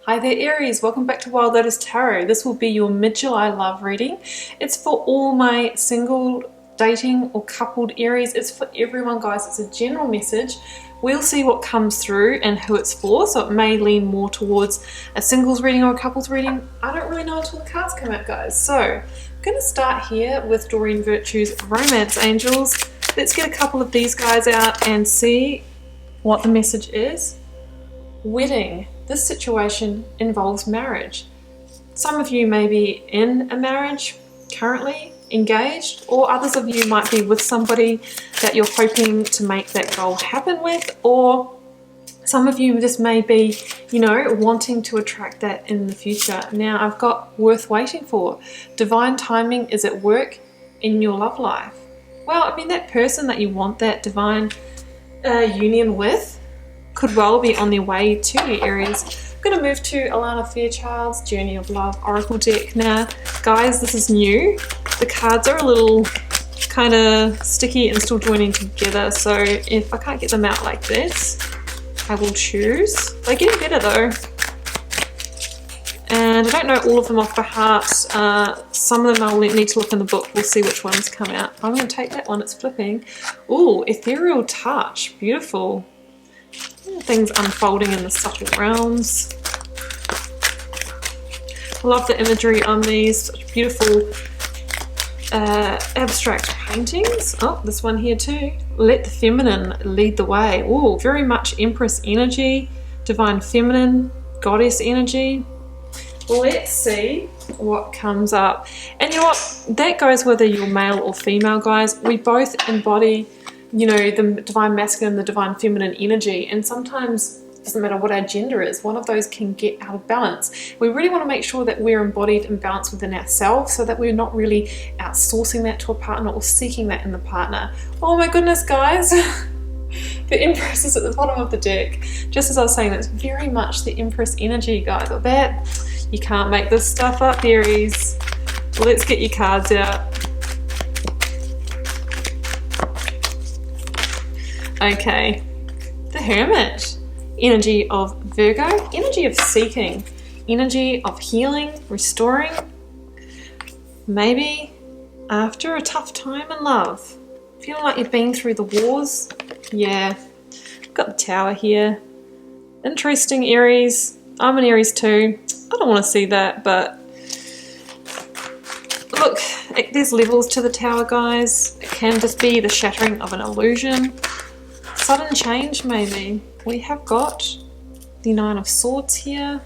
Hi there Aries, welcome back to Wild Lotus Tarot. This will be your mid-July love reading. It's for all my single, dating or coupled Aries. It's for everyone guys, it's a general message. We'll see what comes through and who it's for, so it may lean more towards a singles reading or a couples reading. I don't really know until the cards come out guys. So I'm going to start here with Doreen Virtue's Romance Angels. Let's get a couple of these guys out and see what the message is. Wedding. This situation involves marriage. Some of you may be in a marriage, currently engaged, or others of you might be with somebody that you're hoping to make that goal happen with, or some of you just may be, you know, wanting to attract that in the future. Now I've got worth waiting for. Divine timing is at work in your love life. Well, I mean, that person that you want that divine union with could well be on their way to you, Aries. I'm going to move to Alana Fairchild's Journey of Love Oracle deck. Now, guys, this is new. The cards are a little kind of sticky and still joining together, so if I can't get them out like this, I will choose. They're getting better though. And I don't know all of them off by heart. Some of them I'll need to look in the book. We'll see which ones come out. I'm going to take that one. It's flipping. Ooh, Ethereal Touch. Beautiful. Things unfolding in the subtle realms. I love the imagery on these. Such beautiful abstract paintings. Oh, this one here too. Let the feminine lead the way. Oh, very much Empress energy, divine feminine, goddess energy. Let's see what comes up. And you know what? That goes whether you're male or female, guys. We both embody, you know, the divine masculine, the divine feminine energy, and sometimes it doesn't matter what our gender is, one of those can get out of balance. We really want to make sure that we're embodied and balanced within ourselves, so that we're not really outsourcing that to a partner or seeking that in the partner. Oh my goodness, guys. The Empress is at the bottom of the deck. Just as I was saying, that's very much the Empress energy, guys. That, you can't make this stuff up, Aries. Let's get your cards out. Okay, the Hermit, energy of Virgo, energy of seeking, energy of healing, restoring, maybe after a tough time in love, feeling like you've been through the wars. Yeah, got the Tower here. Interesting, Aries. I'm an Aries too. I don't want to see that, but look, there's levels to the Tower, guys. It can just be the shattering of an illusion. Sudden change, maybe. We have got the Nine of Swords here.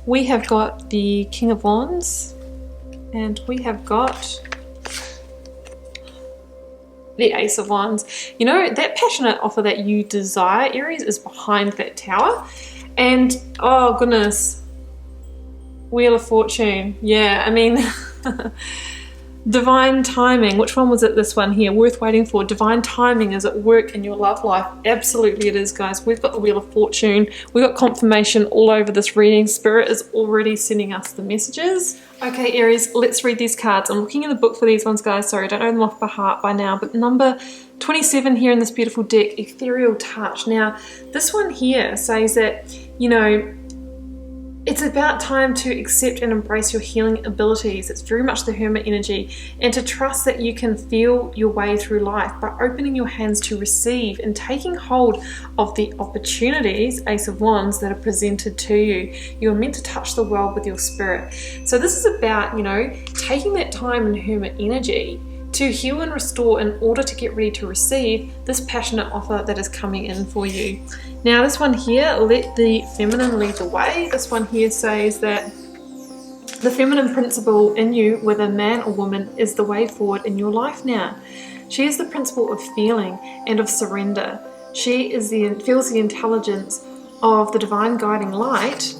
We have got the King of Wands. And we have got the Ace of Wands. You know, that passionate offer that you desire, Aries, is behind that Tower. And, oh goodness, Wheel of Fortune. Yeah, I mean... Divine timing, which one was it? This one here, worth waiting for. Divine timing is at work in your love life. Absolutely it is, guys. We've got the Wheel of Fortune. We've got confirmation all over this reading. Spirit is already sending us the messages. Okay, Aries, let's read these cards. I'm looking in the book for these ones, guys. Sorry, I don't know them off by heart by now, but number 27 here in this beautiful deck, Ethereal Touch. Now, this one here says that, you know, it's about time to accept and embrace your healing abilities. It's very much the Hermit energy, and to trust that you can feel your way through life by opening your hands to receive and taking hold of the opportunities, Ace of Wands, that are presented to you. You're meant to touch the world with your spirit. So this is about, you know, taking that time in Hermit energy to heal and restore in order to get ready to receive this passionate offer that is coming in for you. Now this one here, let the feminine lead the way. This one here says that the feminine principle in you, whether man or woman, is the way forward in your life now. She is the principle of feeling and of surrender. She is feels the intelligence of the divine guiding light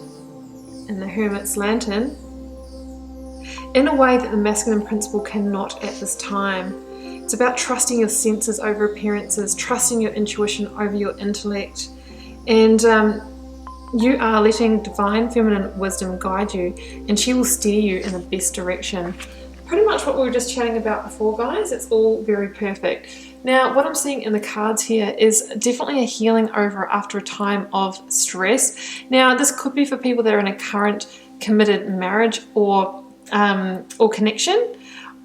in the Hermit's lantern in a way that the masculine principle cannot at this time. It's about trusting your senses over appearances, trusting your intuition over your intellect, and you are letting divine feminine wisdom guide you, and she will steer you in the best direction. Pretty much what we were just chatting about before, guys. It's all very perfect. Now, what I'm seeing in the cards here is definitely a healing over after a time of stress. Now, this could be for people that are in a current committed marriage or connection,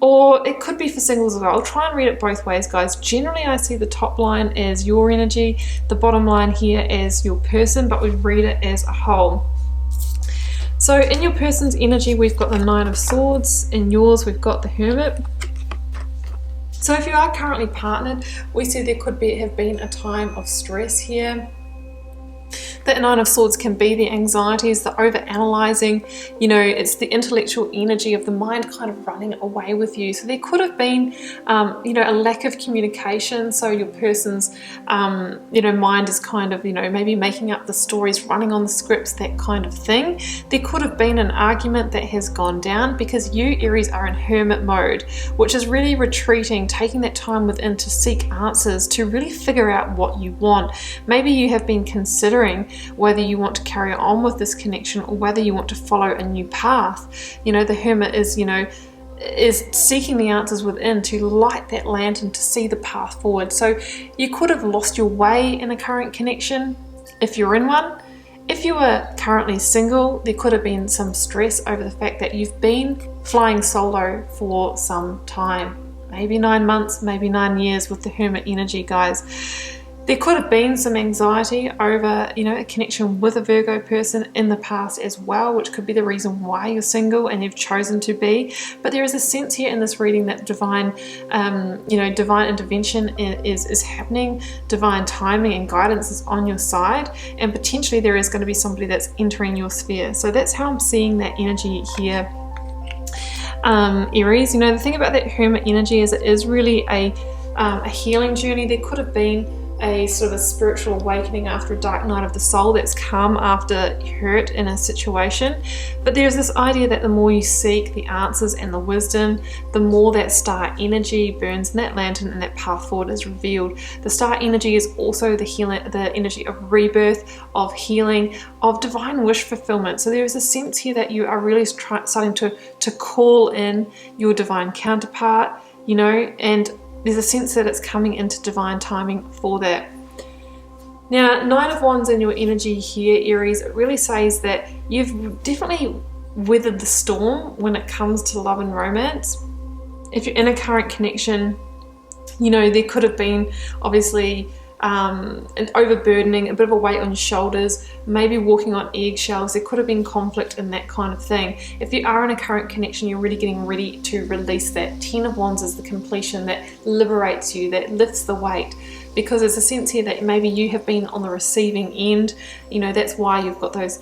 or it could be for singles as well. I'll try and read it both ways, guys. Generally, I see the top line as your energy, the bottom line here as your person, but we read it as a whole. So in your person's energy, we've got the Nine of Swords. In yours, we've got the Hermit. So if you are currently partnered, we see there could have been a time of stress here. That Nine of Swords can be the anxieties, the over-analyzing, you know, it's the intellectual energy of the mind kind of running away with you. So there could have been, you know, a lack of communication. So your person's, you know, mind is kind of, you know, maybe making up the stories, running on the scripts, that kind of thing. There could have been an argument that has gone down because you, Aries, are in hermit mode, which is really retreating, taking that time within to seek answers, to really figure out what you want. Maybe you have been considering whether you want to carry on with this connection or whether you want to follow a new path. You know, the Hermit is, you know, is seeking the answers within to light that lantern to see the path forward. So you could have lost your way in a current connection if you're in one. If you are currently single, there could have been some stress over the fact that you've been flying solo for some time, maybe 9 months, maybe 9 years with the Hermit energy, guys. There could have been some anxiety over, you know, a connection with a Virgo person in the past as well, which could be the reason why you're single and you've chosen to be. But there is a sense here in this reading that divine, you know, divine intervention is happening, divine timing and guidance is on your side, and potentially there is going to be somebody that's entering your sphere. So that's how I'm seeing that energy here. Aries, you know, the thing about that Hermit energy is it is really a healing journey. There could have been a sort of a spiritual awakening after a dark night of the soul that's come after hurt in a situation. But there's this idea that the more you seek the answers and the wisdom, the more that star energy burns in that lantern and that path forward is revealed. The star energy is also the healing, the energy of rebirth, of healing, of divine wish fulfillment. So there is a sense here that you are really starting to call in your divine counterpart, you know, and there's a sense that it's coming into divine timing for that. Now, Nine of Wands in your energy here, Aries, it really says that you've definitely weathered the storm when it comes to love and romance. If you're in a current connection, you know, there could have been obviously an overburdening, a bit of a weight on your shoulders, maybe walking on eggshells. There could have been conflict in that kind of thing. If you are in a current connection, you're really getting ready to release that. 10 of Wands is the completion that liberates you, that lifts the weight, because there's a sense here that maybe you have been on the receiving end. You know, that's why you've got those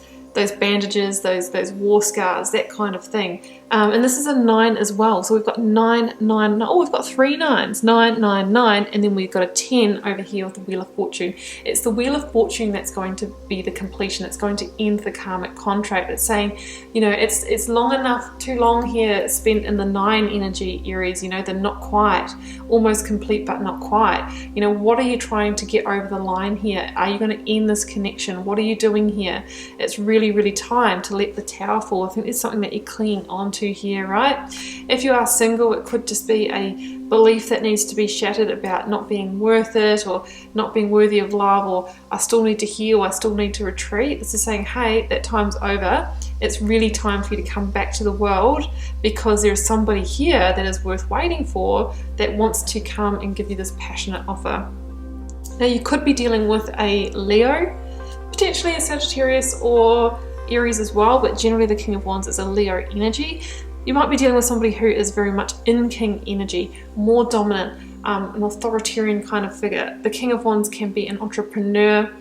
bandages, those war scars, that kind of thing. And this is a 9 as well. So we've got 9, 9, oh, we've got 3 9s, 9, 9, 9, and then we've got a 10 over here with the Wheel of Fortune. It's the Wheel of Fortune that's going to be the completion. It's going to end the karmic contract. It's saying, you know, it's long enough, too long here spent in the 9 energy, Aries, you know, the not quite, almost complete but not quite. You know, what are you trying to get over the line here? Are you going to end this connection? What are you doing here? It's really time to let the Tower fall. I think there's something that you're clinging onto here, right? If you are single, it could just be a belief that needs to be shattered about not being worth it, or not being worthy of love, or I still need to heal, I still need to retreat. This is saying, hey, that time's over. It's really time for you to come back to the world, because there's somebody here that is worth waiting for, that wants to come and give you this passionate offer. Now, you could be dealing with a Leo, potentially a Sagittarius or Aries as well, but generally the King of Wands is a Leo energy. You might be dealing with somebody who is very much in King energy, more dominant, an authoritarian kind of figure. The King of Wands can be an entrepreneur,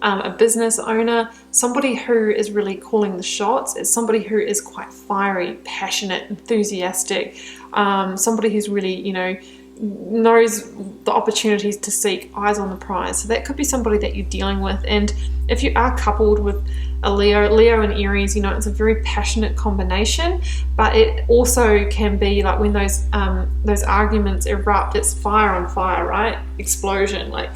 a business owner, somebody who is really calling the shots. It's somebody who is quite fiery, passionate, enthusiastic, somebody who's really, you know, knows the opportunities to seek, eyes on the prize. So that could be somebody that you're dealing with. And if you are coupled with a Leo and Aries, you know, it's a very passionate combination, but it also can be like when those arguments erupt, it's fire on fire, right? Explosion, like,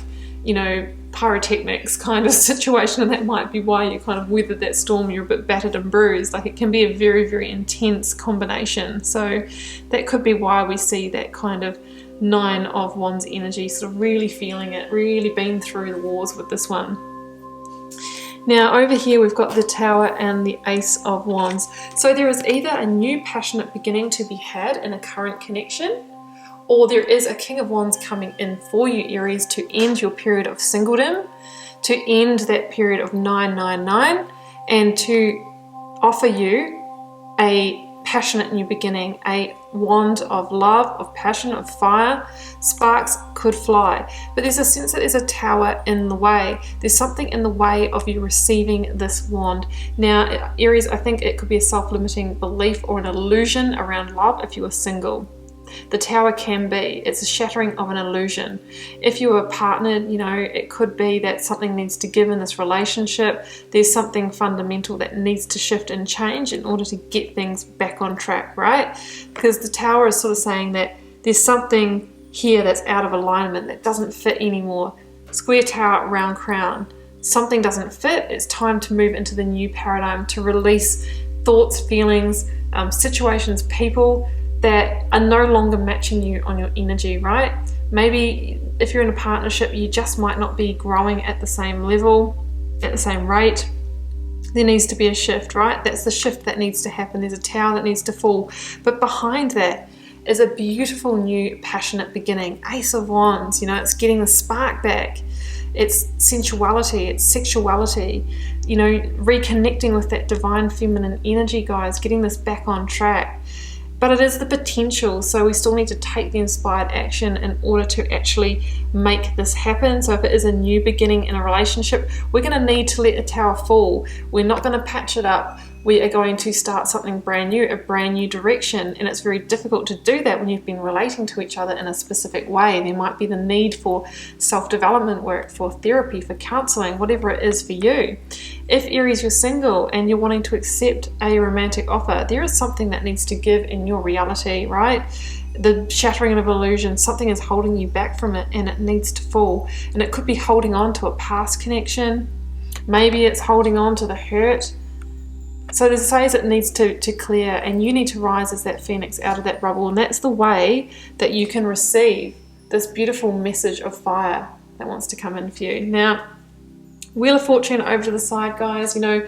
you know, pyrotechnics kind of situation, and that might be why you kind of weathered that storm. You're a bit battered and bruised. Like, it can be a very intense combination. So that could be why we see that kind of Nine of Wands energy, sort of really feeling it, really been through the wars with this one. Now over here we've got the Tower and the Ace of Wands. So there is either a new passionate beginning to be had in a current connection, or there is a King of Wands coming in for you, Aries, to end your period of singledom, to end that period of 999, and to offer you a passionate new beginning, a wand of love, of passion, of fire. Sparks could fly, but there's a sense that there's a tower in the way. There's something in the way of you receiving this wand. Now, Aries, I think it could be a self-limiting belief or an illusion around love if you are single. The tower can be, it's a shattering of an illusion. If you are partnered, you know, it could be that something needs to give in this relationship. There's something fundamental that needs to shift and change in order to get things back on track, right? Because the tower is sort of saying that there's something here that's out of alignment, that doesn't fit anymore. Square tower, round crown. Something doesn't fit. It's time to move into the new paradigm, to release thoughts, feelings, situations, people that are no longer matching you on your energy, right? Maybe if you're in a partnership, you just might not be growing at the same level, at the same rate. There needs to be a shift, right? That's the shift that needs to happen. There's a tower that needs to fall. But behind that is a beautiful new passionate beginning. Ace of Wands, you know, it's getting the spark back. It's sensuality, it's sexuality, you know, reconnecting with that divine feminine energy, guys, getting this back on track. But it is the potential, so we still need to take the inspired action in order to actually make this happen. So if it is a new beginning in a relationship, we're going to need to let the tower fall. We're not going to patch it up. We are going to start something brand new, a brand new direction. And it's very difficult to do that when you've been relating to each other in a specific way. There might be the need for self-development work, for therapy, for counseling, whatever it is for you. If Aries, you're single and you're wanting to accept a romantic offer, there is something that needs to give in your reality, right? The shattering of illusion, something is holding you back from it and it needs to fall. And it could be holding on to a past connection. Maybe it's holding on to the hurt. So there's says it needs to clear, and you need to rise as that phoenix out of that rubble. And that's the way that you can receive this beautiful message of fire that wants to come in for you. Now, Wheel of Fortune over to the side, guys, you know,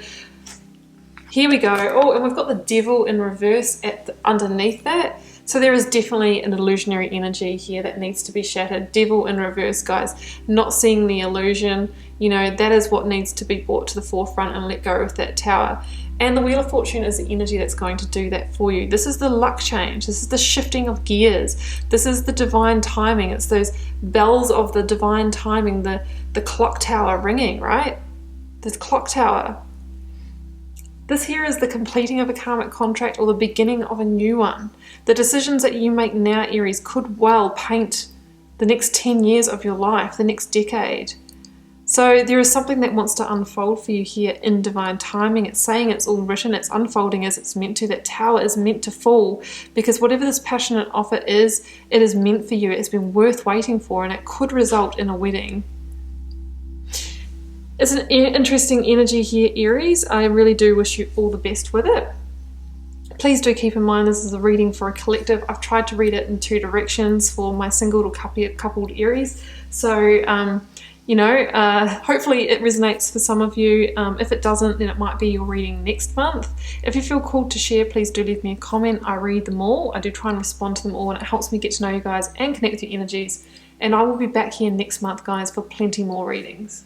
here we go. Oh, and we've got the Devil in reverse underneath that. So there is definitely an illusionary energy here that needs to be shattered. Devil in reverse, guys. Not seeing the illusion, you know, that is what needs to be brought to the forefront and let go of that tower. And the Wheel of Fortune is the energy that's going to do that for you. This is the luck change. This is the shifting of gears. This is the divine timing. It's those bells of the divine timing, the clock tower ringing, right? This clock tower. This here is the completing of a karmic contract or the beginning of a new one. The decisions that you make now, Aries, could well paint the next 10 years of your life, the next decade. So there is something that wants to unfold for you here in divine timing. It's saying it's all written, it's unfolding as it's meant to. That tower is meant to fall because whatever this passionate offer is, it is meant for you. It's been worth waiting for, and it could result in a wedding. It's an interesting energy here, Aries. I really do wish you all the best with it. Please do keep in mind this is a reading for a collective. I've tried to read it in two directions for my single or coupled Aries. So, you know, hopefully it resonates for some of you. If it doesn't, then it might be your reading next month. If you feel called to share, please do leave me a comment. I read them all. I do try and respond to them all, and it helps me get to know you guys and connect with your energies. And I will be back here next month, guys, for plenty more readings.